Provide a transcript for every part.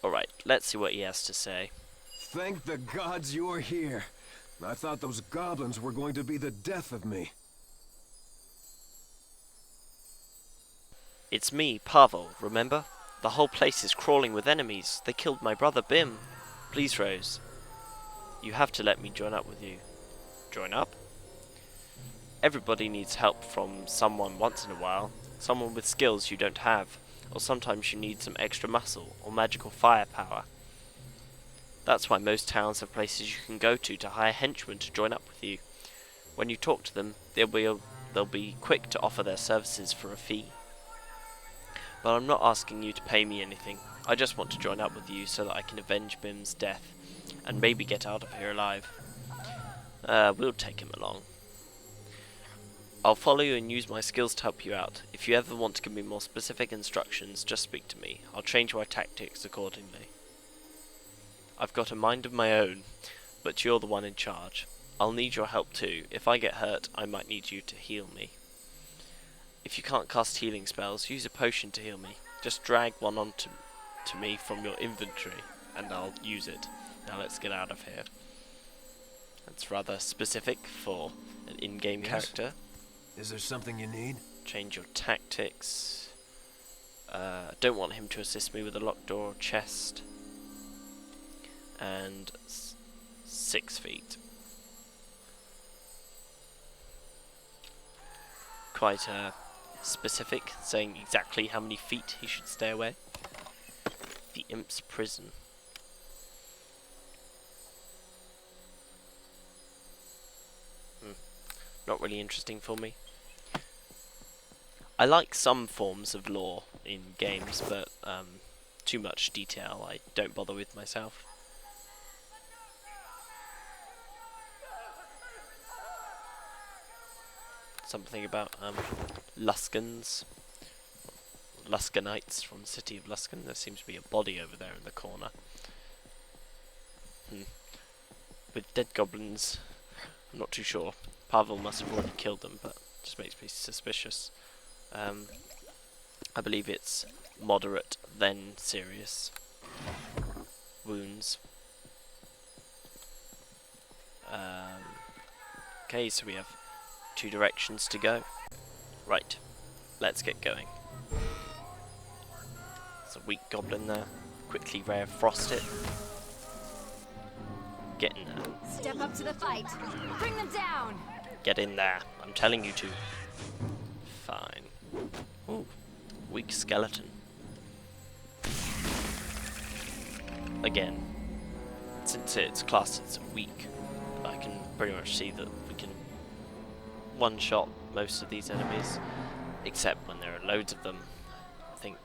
Alright, let's see what he has to say. Thank the gods you're here. I thought those goblins were going to be the death of me. It's me, Pavel, remember? The whole place is crawling with enemies. They killed my brother Bim. Please, Rose. You have to let me join up with you. Join up? Everybody needs help from someone once in a while. Someone with skills you don't have. Or sometimes you need some extra muscle or magical firepower. That's why most towns have places you can go to hire henchmen to join up with you. When you talk to them, they'll be quick to offer their services for a fee. But I'm not asking you to pay me anything. I just want to join up with you so that I can avenge Bim's death and maybe get out of here alive. We'll take him along. I'll follow you and use my skills to help you out. If you ever want to give me more specific instructions, just speak to me. I'll change my tactics accordingly. I've got a mind of my own, but you're the one in charge. I'll need your help too. If I get hurt, I might need you to heal me. If you can't cast healing spells, use a potion to heal me. Just drag one onto me from your inventory, and I'll use it. Now let's get out of here. That's rather specific for an in-game character. Is there something you need? Change your tactics. Don't want him to assist me with a locked door or chest. And 6 feet. Quite specific, saying exactly how many feet he should stay away. The Imp's Prison. Not really interesting for me. I like some forms of lore in games, but too much detail I don't bother with myself. Something about Luskans. Luskanites from the city of Luskan. There seems to be a body over there in the corner. With dead goblins, I'm not too sure. Pavel must have already killed them, but just makes me suspicious. I believe it's moderate, then serious wounds. Okay, so we have 2 directions to go. Right, let's get going. There's a weak goblin there. Quickly Ray of Frost it. Get in there. Step up to the fight. Bring them down. Get in there. I'm telling you to. Fine. Ooh, weak skeleton. Again, since it's classed as weak, I can pretty much see that we can one-shot most of these enemies, except when there are loads of them. I think,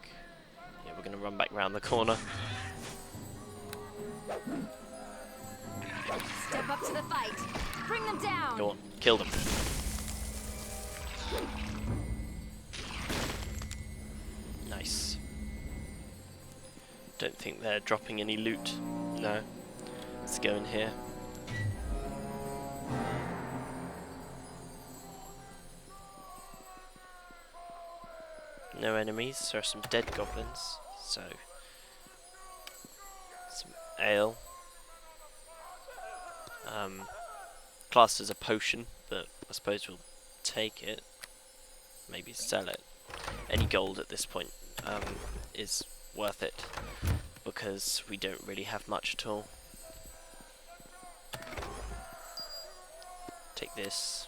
yeah, we're going to run back round the corner. Step up to the fight. Bring them down. Go on, kill them. Nice. Don't think they're dropping any loot. No. Let's go in here. No enemies. There are some dead goblins. So, some ale. Classed as a potion, but I suppose we'll take it. Maybe sell it. Any gold at this point is worth it, because we don't really have much at all. Take this.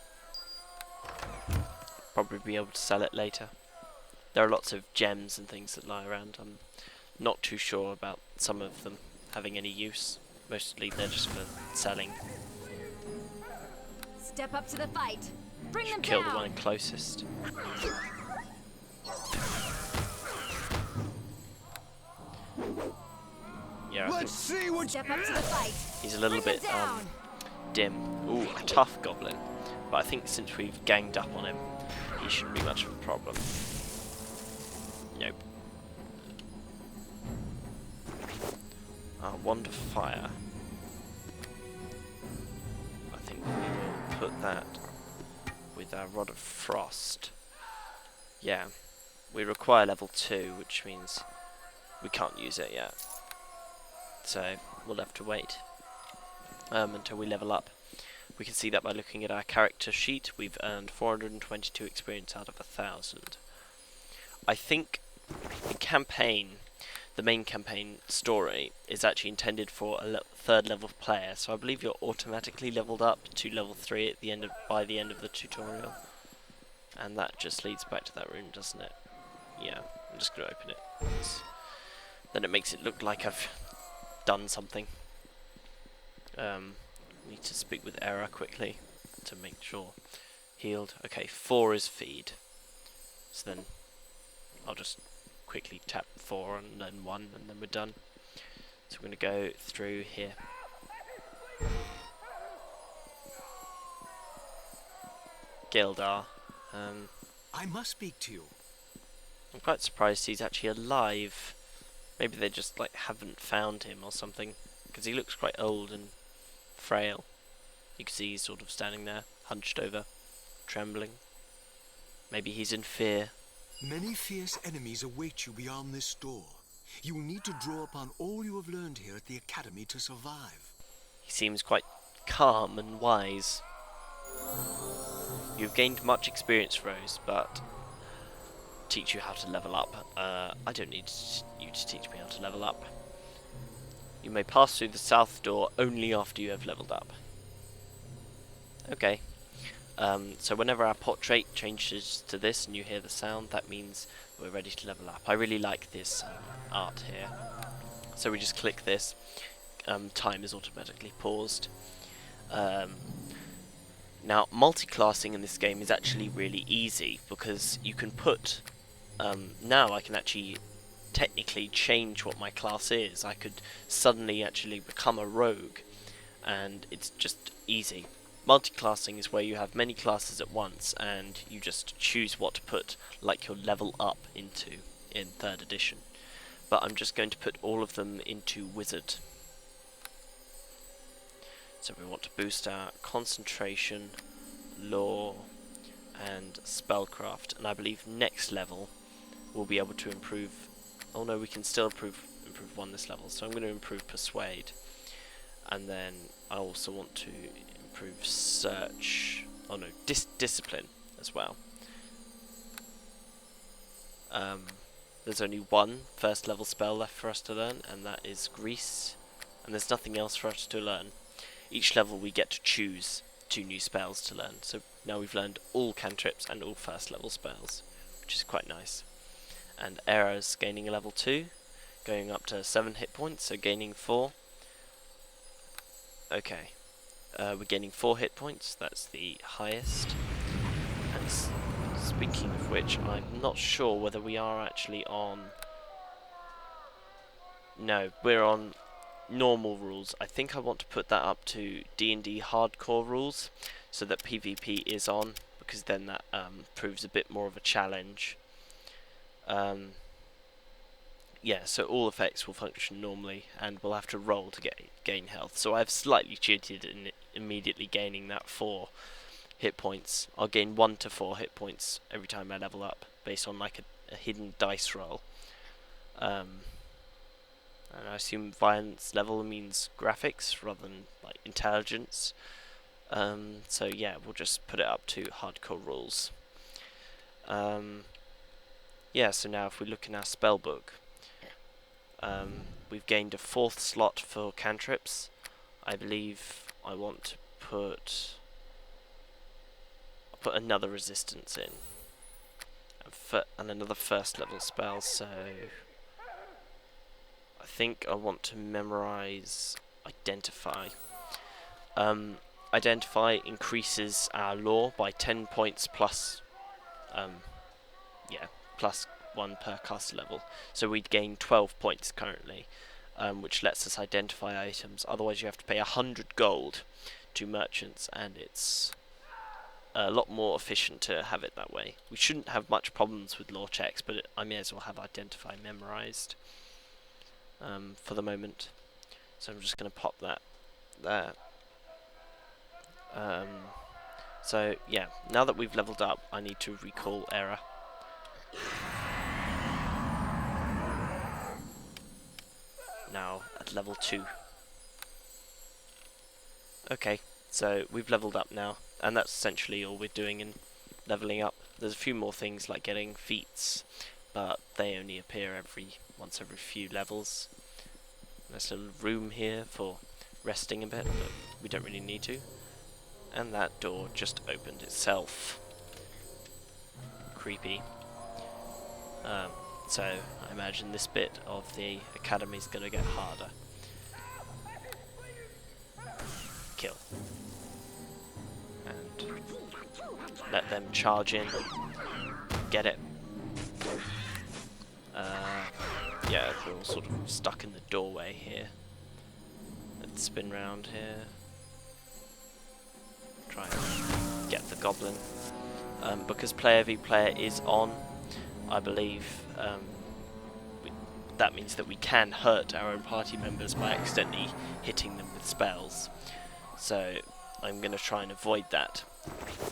Probably be able to sell it later. There are lots of gems and things that lie around. I'm not too sure about some of them having any use. Mostly they're just for selling. Step up to the fight. Bring them Kill down. the one closest. Yeah, I Let's think see what. Step up to the fight. he's a little Bring bit them down. dim. Ooh, a tough goblin. But I think since we've ganged up on him, he shouldn't be much of a problem. Nope. Wand of Fire. I think we will put that with our Rod of Frost. Yeah. We require level 2, which means we can't use it yet. So we'll have to wait until we level up. We can see that by looking at our character sheet. We've earned 422 experience out of 1,000. I think the campaign, the main campaign story, is actually intended for a third level player, so I believe you're automatically leveled up to level 3 at the end by the end of the tutorial. And that just leads back to that room, doesn't it? Yeah, I'm just going to open it. Then it makes it look like I've done something. Need to speak with Era quickly to make sure. Healed. Okay, 4 is feed. So then I'll just quickly tap 4 and then 1 and then we're done. So we're going to go through here. Gildar. I must speak to you. I'm quite surprised he's actually alive. Maybe they just like haven't found him or something, because he looks quite old and frail. You can see he's sort of standing there, hunched over, trembling. Maybe he's in fear. Many fierce enemies await you beyond this door. You will need to draw upon all you have learned here at the Academy to survive. He seems quite calm and wise. You've gained much experience, Rose, but teach you how to level up. I don't need you to teach me how to level up. You may pass through the south door only after you have leveled up. Okay. So whenever our portrait changes to this and you hear the sound, that means we're ready to level up. I really like this art here. So we just click this. Time is automatically paused. Now, multi-classing in this game is actually really easy because you can put... now I can actually technically change what my class is. I could suddenly actually become a rogue, and it's just easy. Multi-classing is where you have many classes at once and you just choose what to put, like your level up into in 3rd edition. But I'm just going to put all of them into wizard. So we want to boost our concentration, law, and spellcraft. And I believe next level we'll be able to improve. Oh no, we can still improve 1 this level. So I'm going to improve persuade, and then I also want to improve search. Oh no, discipline as well. There's only 1 first level spell left for us to learn, and that is grease. And there's nothing else for us to learn. Each level we get to choose 2 new spells to learn. So now we've learned all cantrips and all first level spells, which is quite nice. And Era's gaining a level 2, going up to 7 hit points, so gaining 4. Okay, we're gaining 4 hit points, that's the highest. And speaking of which, I'm not sure whether we are actually on... No, we're on normal rules. I think I want to put that up to D&D hardcore rules, so that PvP is on, because then that proves a bit more of a challenge. Yeah, so all effects will function normally, and we'll have to roll to gain health. So I've slightly cheated in immediately gaining that 4 hit points. I'll gain 1 to 4 hit points every time I level up, based on like a hidden dice roll. And I assume violence level means graphics rather than like intelligence. So yeah, we'll just put it up to hardcore rules. Yeah, so now if we look in our spell book, we've gained a 4th slot for cantrips. I believe I want to put... I'll put another resistance in. And another first level spell, so... I think I want to memorize Identify. Identify increases our lore by 10 points plus... yeah, plus 1 per caster level. So we'd gain 12 points currently, which lets us identify items. Otherwise you have to pay 100 gold to merchants, and it's a lot more efficient to have it that way. We shouldn't have much problems with lore checks, but I may as well have Identify memorized for the moment. So I'm just going to pop that there. So yeah, now that we've leveled up, I need to recall Era. now at level 2. Okay, so we've leveled up now, and that's essentially all we're doing in leveling up. There's a few more things like getting feats, but they only appear once every few levels. Nice little room here for resting a bit, but we don't really need to. And that door just opened itself. Creepy. So I imagine this bit of the academy is going to get harder. Kill. And let them charge in. Get it. Yeah, we're all sort of stuck in the doorway here. Let's spin round here. Try and get the goblin. Because player v player is on, I believe that means that we can hurt our own party members by accidentally hitting them with spells. So I'm going to try and avoid that,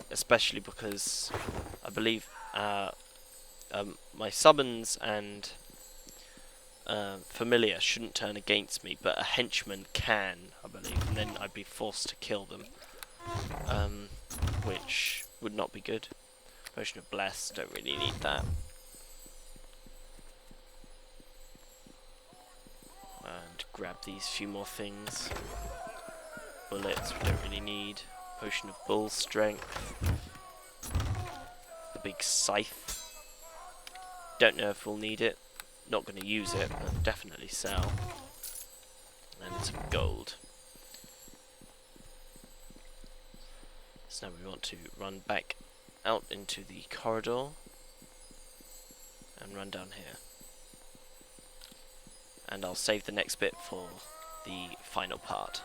especially because I believe my summons and familiar shouldn't turn against me, but a henchman can, I believe, and then I'd be forced to kill them, which would not be good. Potion of Bless, don't really need that. And grab these few more things. Bullets, we don't really need. Potion of Bull Strength. The big scythe. Don't know if we'll need it. Not going to use it, but definitely sell. And some gold. So now we want to run back out into the corridor and run down here. And I'll save the next bit for the final part.